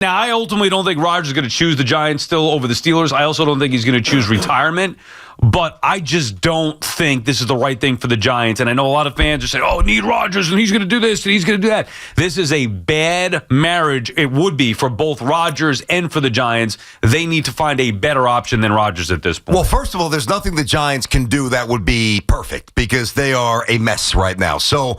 Now, I ultimately don't think Rodgers is going to choose the Giants still over the Steelers. I also don't think he's going to choose retirement. But I just don't think this is the right thing for the Giants. And I know a lot of fans are saying, oh, need Rodgers, and he's going to do this, and he's going to do that. This is a bad marriage. It would be for both Rodgers and for the Giants. They need to find a better option than Rodgers at this point. Well, first of all, there's nothing the Giants can do that would be perfect because they are a mess right now. So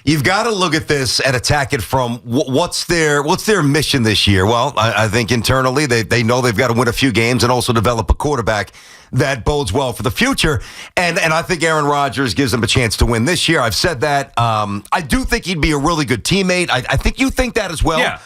you've got to look at this and attack it from what's their mission this year. Well, I think internally they know they've got to win a few games and also develop a quarterback that bodes well for the future. And I think Aaron Rodgers gives them a chance to win this year. I've said that. I do think he'd be a really good teammate. I think you think that as well. Yeah.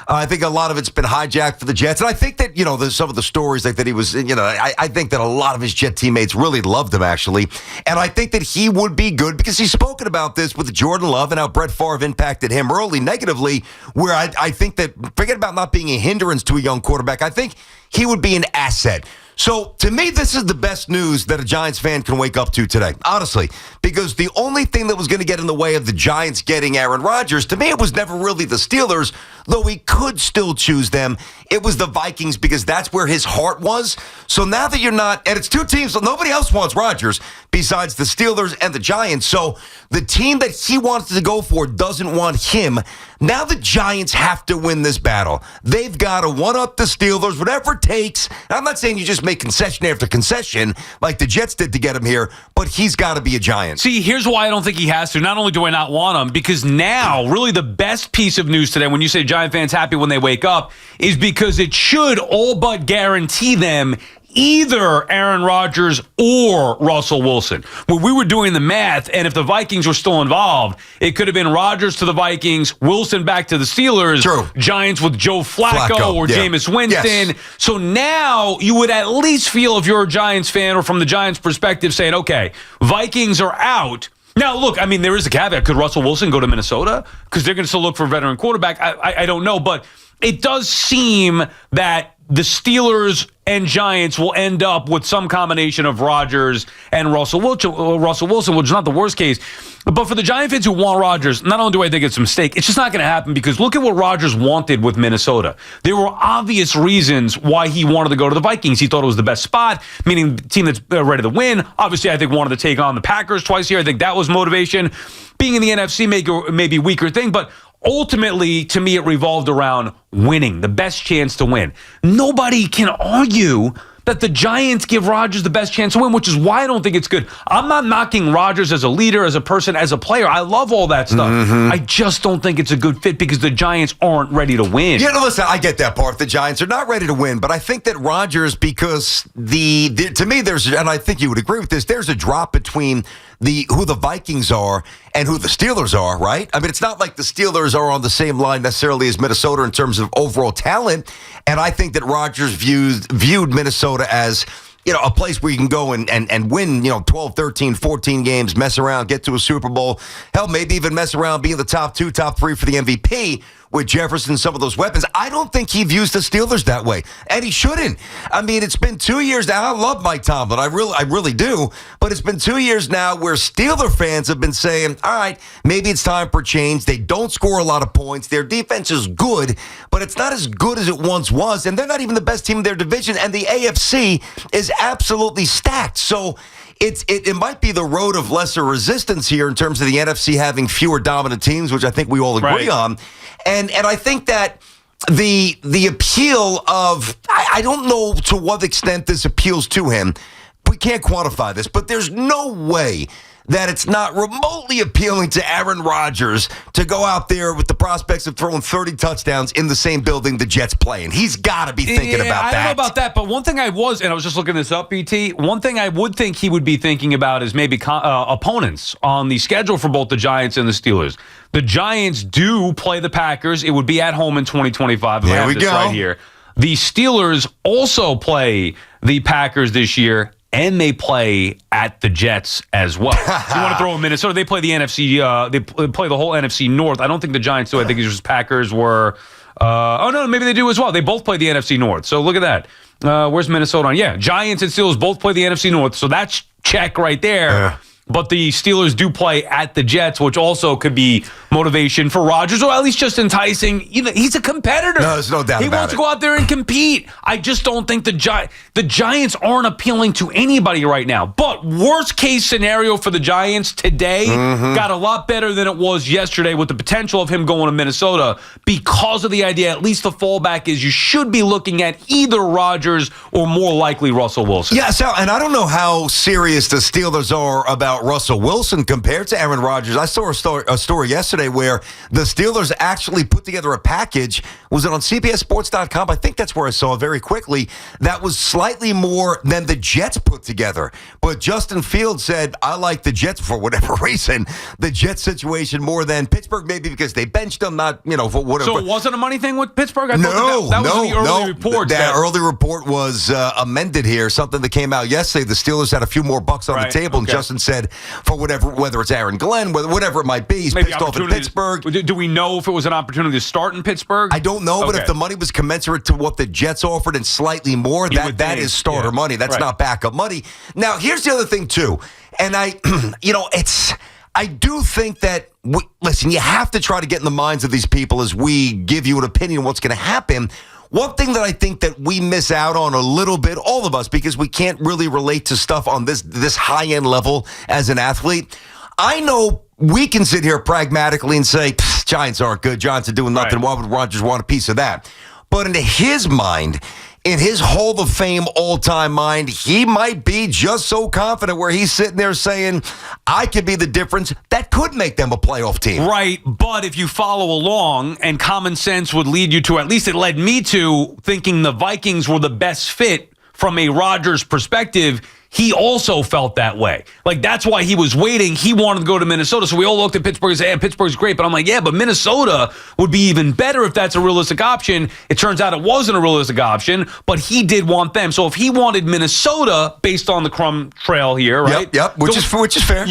I think a lot of it's been hijacked for the Jets. And I think that, there's some of the stories like that he was, I think that a lot of his Jet teammates really loved him, actually. And I think that he would be good because he's spoken about this with Jordan Love and how Brett Favre impacted him early negatively, where I think that, forget about not being a hindrance to a young quarterback, I think he would be an asset. So, to me, this is the best news that a Giants fan can wake up to today, honestly, because the only thing that was going to get in the way of the Giants getting Aaron Rodgers, to me, it was never really the Steelers, though he could still choose them. It was the Vikings because that's where his heart was. So now that you're not, and it's two teams, so nobody else wants Rodgers besides the Steelers and the Giants. So the team that he wanted to go for doesn't want him. Now the Giants have to win this battle. They've got to one-up the Steelers, whatever it takes. And I'm not saying you just make concession after concession like the Jets did to get him here, but he's got to be a Giant. See, here's why I don't think he has to. Not only do I not want him, because now really the best piece of news today, when you say Giant fans happy when they wake up, is because it should all but guarantee them either Aaron Rodgers or Russell Wilson. When we were doing the math, and if the Vikings were still involved, it could have been Rodgers to the Vikings, Wilson back to the Steelers, True. Giants with Joe Flacco or Jameis Winston. Yes. So now you would at least feel, if you're a Giants fan or from the Giants' perspective, saying, okay, Vikings are out. Now, look, I mean, there is a caveat. Could Russell Wilson go to Minnesota? Because they're going to still look for a veteran quarterback. I don't know, but it does seem that the Steelers and Giants will end up with some combination of Rodgers and Russell Wilson, which is not the worst case. But for the Giant fans who want Rodgers, not only do I think it's a mistake, it's just not going to happen because look at what Rodgers wanted with Minnesota. There were obvious reasons why he wanted to go to the Vikings. He thought it was the best spot, meaning the team that's ready to win. Obviously, I think wanted to take on the Packers twice a year. I think that was motivation. Being in the NFC may be a weaker thing, but ultimately, to me, it revolved around winning, the best chance to win. Nobody can argue that the Giants give Rodgers the best chance to win, which is why I don't think it's good. I'm not knocking Rodgers as a leader, as a person, as a player. I love all that stuff. I just don't think it's a good fit because the Giants aren't ready to win. Yeah, no, listen, I get that part. The Giants are not ready to win, but I think that Rodgers, because to me, and I think you would agree with this, there's a drop between who the Vikings are and who the Steelers are, right? I mean, it's not like the Steelers are on the same line necessarily as Minnesota in terms of overall talent. And I think that Rodgers viewed Minnesota as, a place where you can go and win, 12, 13, 14 games, mess around, get to a Super Bowl. Hell, maybe even mess around, be in the top 2, top 3 for the MVP with Jefferson, some of those weapons. I don't think he views the Steelers that way, and he shouldn't. I mean, it's been 2 years now. I love Mike Tomlin. I really do. But it's been 2 years now where Steeler fans have been saying, all right, maybe it's time for change. They don't score a lot of points. Their defense is good, but it's not as good as it once was, and they're not even the best team in their division, and the AFC is absolutely stacked. So it might be the road of lesser resistance here in terms of the NFC having fewer dominant teams, which I think we all agree on. And I think that the appeal of, I don't know to what extent this appeals to him. We can't quantify this, but there's no way that it's not remotely appealing to Aaron Rodgers to go out there with the prospects of throwing 30 touchdowns in the same building the Jets play in. He's got to be thinking about that. I don't know about that, but one thing I was just looking this up, BT, one thing I would think he would be thinking about is maybe opponents on the schedule for both the Giants and the Steelers. The Giants do play the Packers. It would be at home in 2025. There we go. Right here. The Steelers also play the Packers this year, and they play at the Jets as well. So you want to throw in Minnesota? They play the NFC. They play the whole NFC North. I don't think the Giants do. I think it's just Packers were. Maybe they do as well. They both play the NFC North. So look at that. Where's Minnesota on? Yeah, Giants and Steelers both play the NFC North. So that's check right there. But the Steelers do play at the Jets, which also could be motivation for Rodgers, or at least just enticing. He's a competitor. No, there's no doubt about it. He wants to go out there and compete. I just don't think the Giants aren't appealing to anybody right now. But worst case scenario for the Giants today got a lot better than it was yesterday, with the potential of him going to Minnesota, because of the idea, at least the fallback is you should be looking at either Rodgers or more likely Russell Wilson. Yeah, so, and I don't know how serious the Steelers are about Russell Wilson compared to Aaron Rodgers. I saw a story yesterday where the Steelers actually put together a package. Was it on CBSSports.com? I think that's where I saw it very quickly. That was slightly more than the Jets put together. But Justin Fields said, I like the Jets for whatever reason. The Jets situation more than Pittsburgh, maybe because they benched them, not, for whatever. So it wasn't a money thing with Pittsburgh? I No, that was the early report. That early report was amended here, something that came out yesterday. The Steelers had a few more bucks on the table, and Justin said, for whether it's Aaron Glenn, whatever it might be, he's maybe pissed off in Pittsburgh. Do we know if it was an opportunity to start in Pittsburgh? I don't know, but if the money was commensurate to what the Jets offered and slightly more, that is starter money. That's not backup money. Now, here's the other thing, too. And I do think that, listen, you have to try to get in the minds of these people as we give you an opinion on what's going to happen. One thing that I think that we miss out on a little bit, all of us, because we can't really relate to stuff on this high-end level as an athlete. I know we can sit here pragmatically and say, Giants aren't good. Giants are doing nothing. Why would Rodgers want a piece of that? But in his mind, in his Hall of Fame all-time mind, he might be just so confident where he's sitting there saying, I could be the difference that could make them a playoff team. Right, but if you follow along, and common sense would lead you to, at least it led me to, thinking the Vikings were the best fit from a Rodgers perspective. He also felt that way. Like, that's why he was waiting. He wanted to go to Minnesota. So we all looked at Pittsburgh and said, Pittsburgh's great. But I'm like, but Minnesota would be even better if that's a realistic option. It turns out it wasn't a realistic option, but he did want them. So if he wanted Minnesota, based on the crumb trail here, right? Yep, which is fair.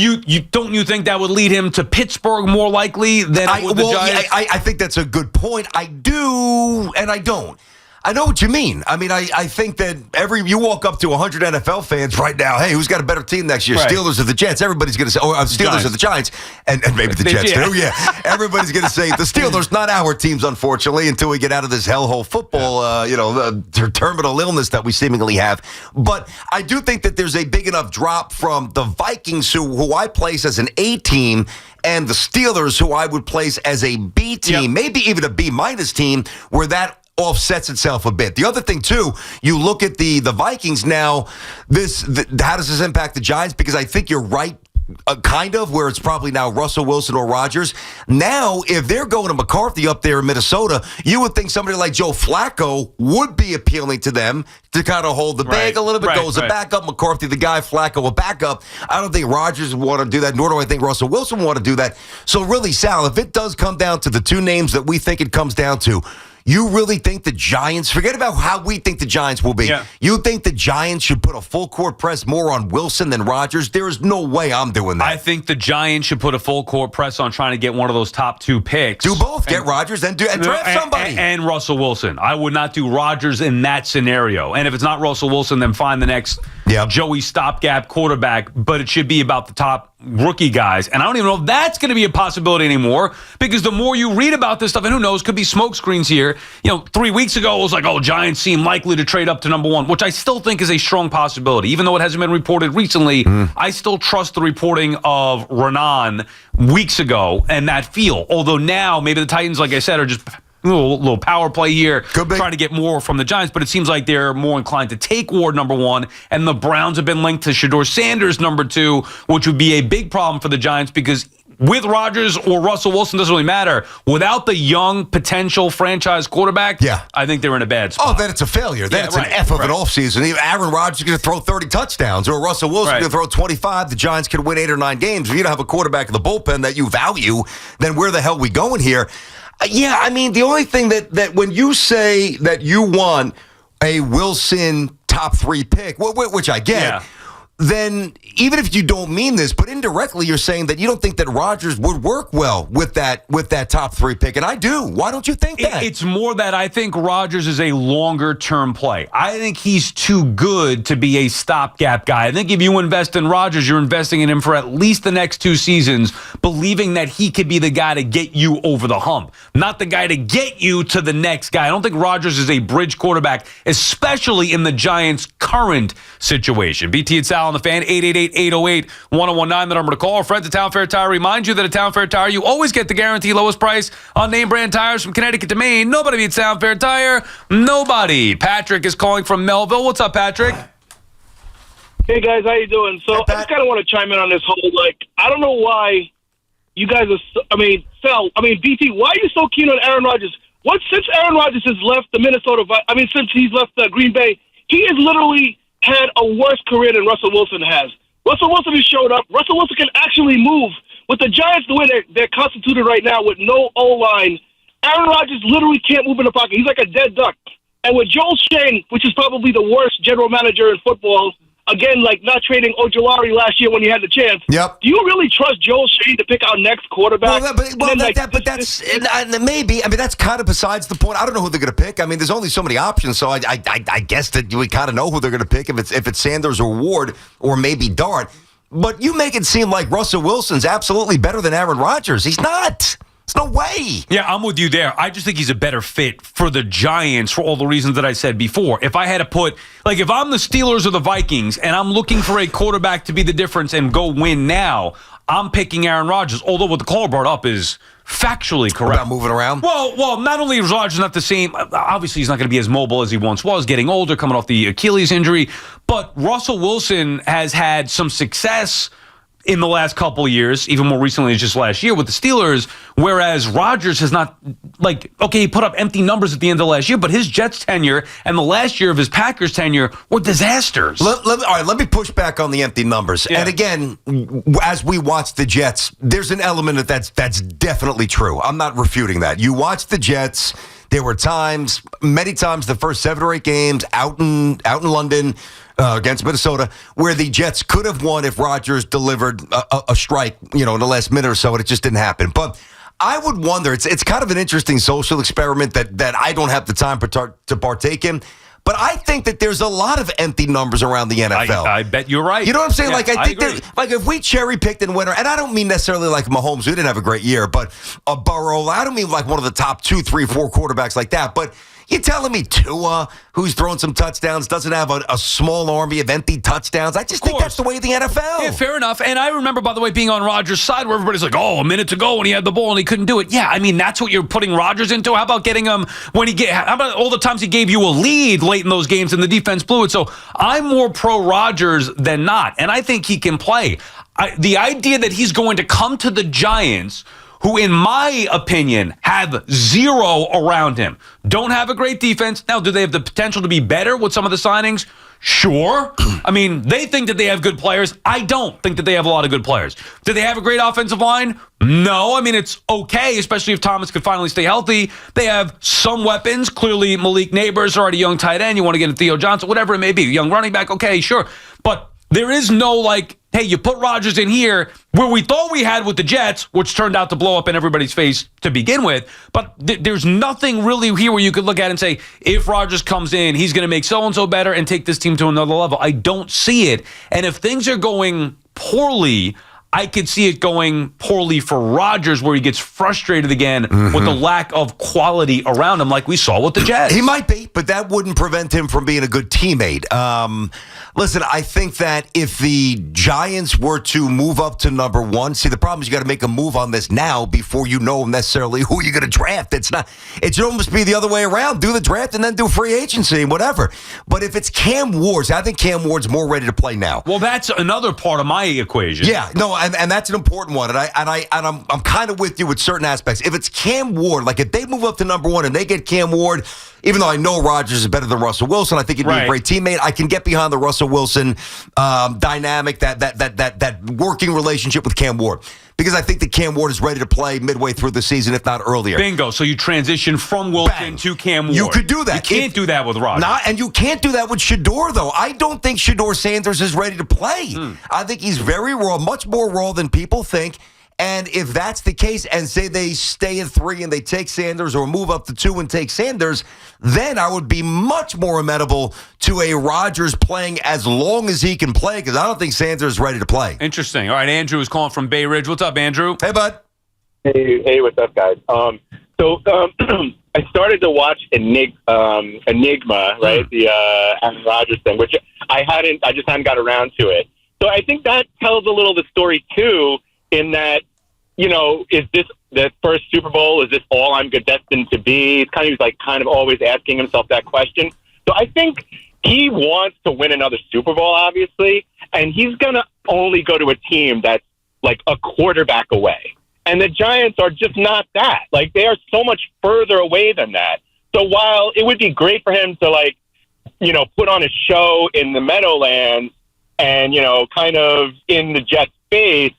Don't you think that would lead him to Pittsburgh more likely than the Giants? I think that's a good point. I do, and I don't. I know what you mean. I mean, I think that you walk up to 100 NFL fans right now, hey, who's got a better team next year, Steelers or the Jets? Everybody's going to say, Steelers or the Giants, and maybe the Jets too. Yeah, everybody's going to say the Steelers, not our teams, unfortunately, until we get out of this hellhole football, terminal illness that we seemingly have. But I do think that there's a big enough drop from the Vikings, who I place as an A team, and the Steelers, who I would place as a B team, maybe even a B- team, where that offsets itself a bit. The other thing, too, you look at the Vikings now, how does this impact the Giants? Because I think you're right, kind of, where it's probably now Russell Wilson or Rodgers. Now, if they're going to McCarthy up there in Minnesota, you would think somebody like Joe Flacco would be appealing to them to kind of hold the bag a little bit. Goes a backup, McCarthy, the guy, Flacco, a backup. I don't think Rodgers would want to do that, nor do I think Russell Wilson would want to do that. So really, Sal, if it does come down to the two names that we think it comes down to, you really think the Giants, forget about how we think the Giants will be. Yeah. You think the Giants should put a full court press more on Wilson than Rodgers? There is no way I'm doing that. I think the Giants should put a full court press on trying to get one of those top two picks. Do both. Get Rodgers and draft somebody. And Russell Wilson. I would not do Rodgers in that scenario. And if it's not Russell Wilson, then find the next Joey stopgap quarterback. But it should be about the top rookie guys. And I don't even know if that's going to be a possibility anymore, because the more you read about this stuff, and who knows, could be smoke screens here. 3 weeks ago, it was like, Giants seem likely to trade up to number one, which I still think is a strong possibility. Even though it hasn't been reported recently, I still trust the reporting of Renan weeks ago and that feel. Although now, maybe the Titans, like I said, are just a little power play here, trying to get more from the Giants, but it seems like they're more inclined to take Ward number one, and the Browns have been linked to Shedeur Sanders number two, which would be a big problem for the Giants, because with Rodgers or Russell Wilson, doesn't really matter. Without the young potential franchise quarterback, I think they're in a bad spot. Oh, then it's a failure. Then it's an F of an offseason. Aaron Rodgers is going to throw 30 touchdowns, or Russell Wilson is going to throw 25. The Giants could win 8 or 9 games. If you don't have a quarterback in the bullpen that you value, then where the hell are we going here? I mean, the only thing that when you say that you want a Wilson top 3 pick, which I get, then even if you don't mean this, but indirectly you're saying that you don't think that Rodgers would work well with that top 3 pick, and I do. Why don't you think that? It's more that I think Rodgers is a longer-term play. I think he's too good to be a stopgap guy. I think if you invest in Rodgers, you're investing in him for at least the next 2 seasons, believing that he could be the guy to get you over the hump, not the guy to get you to the next guy. I don't think Rodgers is a bridge quarterback, especially in the Giants' current situation. BT and Sal on the Fan, 888-808-1019, the number to call. Our friends at Town Fair Tire remind you that at Town Fair Tire, you always get the guaranteed lowest price on name brand tires from Connecticut to Maine. Nobody beats Town Fair Tire. Nobody. Patrick is calling from Melville. What's up, Patrick? Hey, guys. How you doing? So I just kind of want to chime in on this whole, I don't know why you guys are, BT, why are you so keen on Aaron Rodgers? Since Aaron Rodgers has left the since he's left Green Bay, he has literally had a worse career than Russell Wilson has. Russell Wilson has showed up. Russell Wilson can actually move. With the Giants the way they're constituted right now with no O-line, Aaron Rodgers literally can't move in the pocket. He's like a dead duck. And with Joel Shane, which is probably the worst general manager in football, again, not trading Ojolari last year when he had the chance. Yep. Do you really trust Joel Shane to pick our next quarterback? Maybe. I mean, that's kind of besides the point. I don't know who they're going to pick. I mean, there's only so many options, so I guess that we kind of know who they're going to pick if it's Sanders or Ward or maybe Dart. But you make it seem like Russell Wilson's absolutely better than Aaron Rodgers. He's not. There's no way. Yeah, I'm with you there. I just think he's a better fit for the Giants for all the reasons that I said before. If I had to put, if I'm the Steelers or the Vikings and I'm looking for a quarterback to be the difference and go win now, I'm picking Aaron Rodgers. Although what the caller brought up is factually correct. About moving around? Well, not only is Rodgers not the same, obviously he's not going to be as mobile as he once was, getting older, coming off the Achilles injury, but Russell Wilson has had some success in the last couple of years, even more recently just last year with the Steelers, whereas Rodgers has not, he put up empty numbers at the end of last year, but his Jets tenure and the last year of his Packers tenure were disasters. All right, let me push back on the empty numbers. Yeah. And again, as we watch the Jets, there's an element of that's definitely true. I'm not refuting that. You watch the Jets, there were many times the first 7 or 8 games out in London, against Minnesota, where the Jets could have won if Rodgers delivered a strike, in the last minute or so, and it just didn't happen. But I would wonder, it's kind of an interesting social experiment that I don't have the time to partake in. But I think that there's a lot of empty numbers around the NFL. I bet you're right. You know what I'm saying? Yeah, I think if we cherry picked and winner, and I don't mean necessarily like Mahomes, who didn't have a great year, but a Burrow. I don't mean like one of the top 2, 3, 4 quarterbacks like that. But you're telling me Tua, who's thrown some touchdowns, doesn't have a small army of empty touchdowns? I just think that's the way of the NFL. Yeah, fair enough. And I remember, by the way, being on Rodgers' side where everybody's like, a minute to go when he had the ball and he couldn't do it. Yeah, I mean, that's what you're putting Rodgers into. How about getting him how about all the times he gave you a lead late in those games and the defense blew it? So I'm more pro Rodgers than not. And I think he can play. The idea that he's going to come to the Giants, who, in my opinion, have zero around him, don't have a great defense. Now, do they have the potential to be better with some of the signings? Sure. I mean, they think that they have good players. I don't think that they have a lot of good players. Do they have a great offensive line? No. I mean, it's okay, especially if Thomas could finally stay healthy. They have some weapons. Clearly, Malik Neighbors, already a young tight end. You want to get a Theo Johnson, whatever it may be. Young running back, okay, sure. But there is no, hey, you put Rodgers in here where we thought we had with the Jets, which turned out to blow up in everybody's face to begin with. But there's nothing really here where you could look at and say, if Rodgers comes in, he's going to make so-and-so better and take this team to another level. I don't see it. And if things are going poorly, I could see it going poorly for Rodgers where he gets frustrated again with the lack of quality around him like we saw with the Jets. He might be, but that wouldn't prevent him from being a good teammate. Listen, I think that if the Giants were to move up to number 1, see, the problem is you got to make a move on this now before you know necessarily who you're going to draft. It should almost be the other way around. Do the draft and then do free agency and whatever. But if it's Cam Ward, I think Cam Ward's more ready to play now. Well, that's another part of my equation. Yeah, no, and that's an important one. And I'm kind of with you with certain aspects. If it's Cam Ward, if they move up to number 1 and they get Cam Ward, even though I know Rodgers is better than Russell Wilson, I think he'd be a great teammate. I can get behind the Russell Wilson dynamic, that working relationship with Cam Ward. because I think that Cam Ward is ready to play midway through the season, if not earlier. Bingo. So you transition from Wilson Bang. to Cam Ward. You could do that. You can't do that with Rodgers. And you can't do that with Shedeur, though. I don't think Shedeur Sanders is ready to play. I think he's very raw, much more raw than people think. And if that's the case, and say they stay at 3 and they take Sanders or move up to 2 and take Sanders, then I would be much more amenable to a Rodgers playing as long as he can play, because I don't think Sanders is ready to play. Interesting. All right, Andrew is calling from Bay Ridge. What's up, Andrew? Hey, bud. Hey, what's up, guys? I started to watch Enigma, right? The Aaron Rodgers thing, which I just hadn't got around to it. So I think that tells a little the story too, in that, is this the first Super Bowl? Is this all I'm destined to be? It's kind of always asking himself that question. So I think he wants to win another Super Bowl, obviously, and he's going to only go to a team that's like a quarterback away. And the Giants are just not that. Like, they are so much further away than that. So while it would be great for him to, put on a show in the Meadowlands and, kind of in the Jets' face,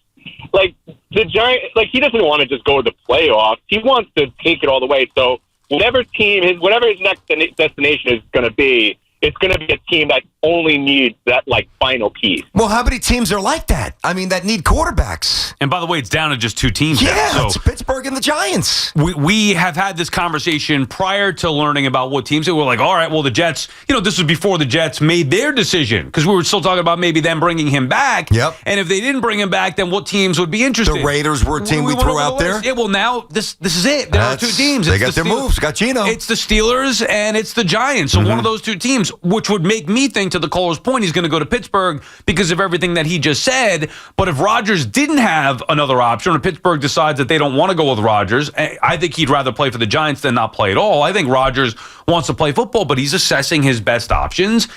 the Giants, he doesn't want to just go to the playoffs. He wants to take it all the way. So whatever his next destination is going to be, it's going to be a team that only needs that, final piece. Well, how many teams are like that? I mean, that need quarterbacks. And by the way, it's down to just 2 teams Yeah, now. it's Pittsburgh and the Giants. We have had this conversation prior to learning about what teams. We're like, all right, well, the Jets, this was before the Jets made their decision, because we were still talking about maybe them bringing him back. Yep. And if they didn't bring him back, then what teams would be interested? The Raiders were a team we threw out there. Yeah, well, now this is it. There are 2 teams. They got their moves. Got Gino. It's the Steelers and it's the Giants. So one of those 2 teams, which would make me think, to the caller's point, he's going to go to Pittsburgh because of everything that he just said. But if Rodgers didn't have another option, or Pittsburgh decides that they don't want to go with Rodgers, I think he'd rather play for the Giants than not play at all. I think Rodgers wants to play football, but he's assessing his best options.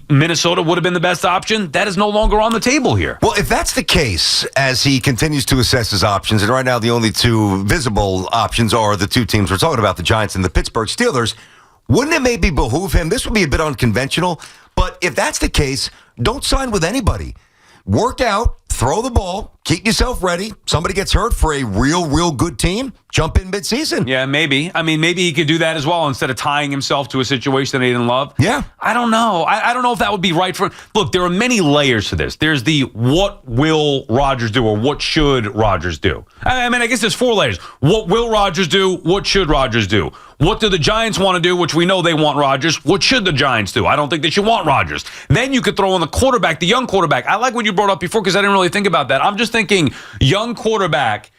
Minnesota would have been the best option. That is no longer on the table here. Well, if that's the case, as he continues to assess his options, and right now the only 2 visible options are the 2 teams we're talking about, the Giants and the Pittsburgh Steelers, wouldn't it maybe behoove him? This would be a bit unconventional, but if that's the case, don't sign with anybody. Work out, throw the ball, keep yourself ready. Somebody gets hurt for a real good team, jump in midseason. Yeah, maybe. I mean, maybe he could do that as well instead of tying himself to a situation that he didn't love. Yeah. I don't know. I don't know if that would be right for him. Look, there are many layers to this. There's the what will Rodgers do, or what should Rodgers do? I mean, I guess there's 4 layers. What will Rodgers do? What should Rodgers do? What do the Giants want to do, which we know they want Rodgers? What should the Giants do? I don't think they should want Rodgers. Then you could throw in the quarterback, the young quarterback. I like what you brought up before, because I didn't really think about that. I'm just thinking young quarterback,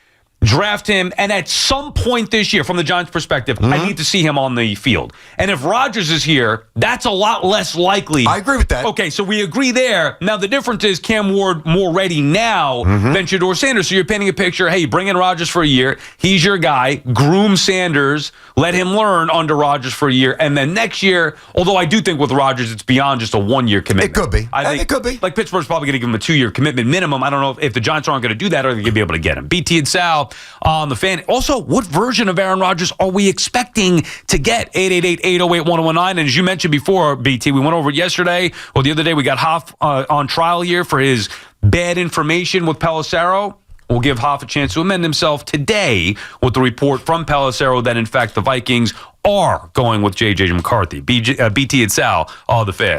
draft him, and at some point this year, from the Giants' perspective, I need to see him on the field. And if Rodgers is here, that's a lot less likely. I agree with that. Okay, so we agree there. Now, the difference is Cam Ward more ready now than Shedeur Sanders. So you're painting a picture, hey, bring in Rodgers for a year. He's your guy. Groom Sanders. Let him learn under Rodgers for a year. And then next year, although I do think with Rodgers, it's beyond just a 1-year commitment. It could be. I think it could be. Like, Pittsburgh's probably going to give him a 2-year commitment minimum. I don't know if the Giants aren't going to do that, or they're going to be able to get him. BT and Sal on the Fan. Also, what version of Aaron Rodgers are we expecting to get? 888-808-1019. And as you mentioned before, BT, we went over it yesterday, or the other day, we got Hoff on trial here for his bad information with Pelissero. We'll give Hoff a chance to amend himself today with the report from Pelissero that, in fact, the Vikings are going with J.J. McCarthy. BT and Sal, all the Fan.